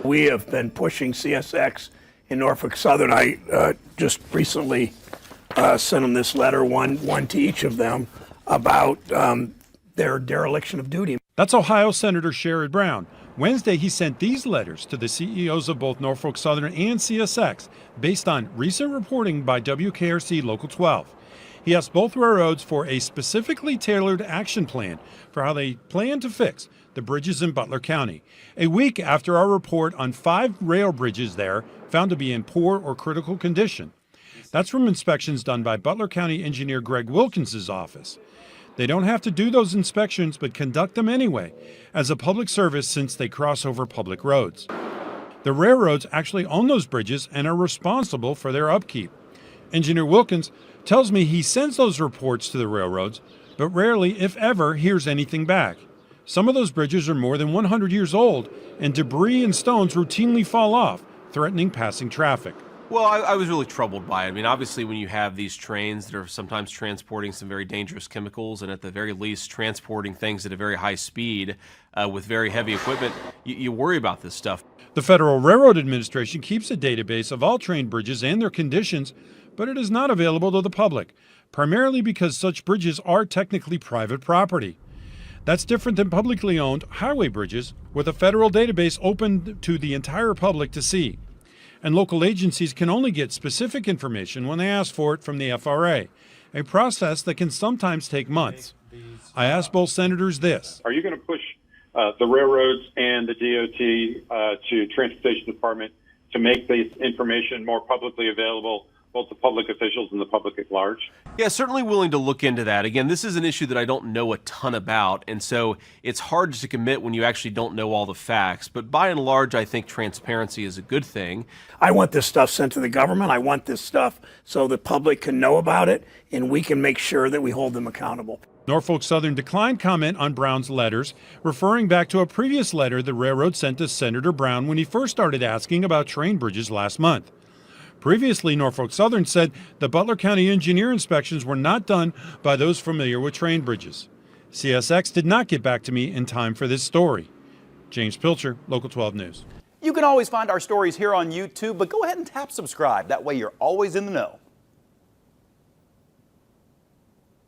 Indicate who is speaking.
Speaker 1: We have been pushing CSX in Norfolk Southern. I just recently sent them this letter, one to each of them, about their dereliction of duty.
Speaker 2: That's Ohio Senator Sherrod Brown. Wednesday, he sent these letters to the CEOs of both Norfolk Southern and CSX based on recent reporting by WKRC Local 12. He asked both railroads for a specifically tailored action plan for how they plan to fix the bridges in Butler County, a week after our report on 5 rail bridges there found to be in poor or critical condition. That's from inspections done by Butler County engineer Greg Wilkins's office. They don't have to do those inspections, but conduct them anyway as a public service since they cross over public roads. The railroads actually own those bridges and are responsible for their upkeep. Engineer Wilkins tells me he sends those reports to the railroads, but rarely, if ever, hears anything back. Some of those bridges are more than 100 years old, and debris and stones routinely fall off, threatening passing traffic.
Speaker 3: Well, I was really troubled by it. I mean, obviously, when you have these trains that are sometimes transporting some very dangerous chemicals and at the very least transporting things at a very high speed with very heavy equipment, you worry about this stuff.
Speaker 2: The Federal Railroad Administration keeps a database of all train bridges and their conditions, but it is not available to the public, primarily because such bridges are technically private property. That's different than publicly owned highway bridges, with a federal database open to the entire public to see. And local agencies can only get specific information when they ask for it from the FRA, a process that can sometimes take months. I asked both senators this.
Speaker 4: Are you going to push the railroads and the DOT to Transportation Department to make this information more publicly available, both to public officials and the public at large?
Speaker 3: Yeah, certainly willing to look into that. Again, this is an issue that I don't know a ton about, and so it's hard to commit when you actually don't know all the facts. But by and large, I think transparency is a good thing.
Speaker 1: I want this stuff sent to the government. I want this stuff so the public can know about it, and we can make sure that we hold them accountable.
Speaker 2: Norfolk Southern declined comment on Brown's letters, referring back to a previous letter the railroad sent to Senator Brown when he first started asking about train bridges last month. Previously, Norfolk Southern said the Butler County engineer inspections were not done by those familiar with train bridges. CSX did not get back to me in time for this story. James Pilcher, Local 12 News.
Speaker 5: You can always find our stories here on YouTube, but go ahead and tap subscribe. That way you're always in the know.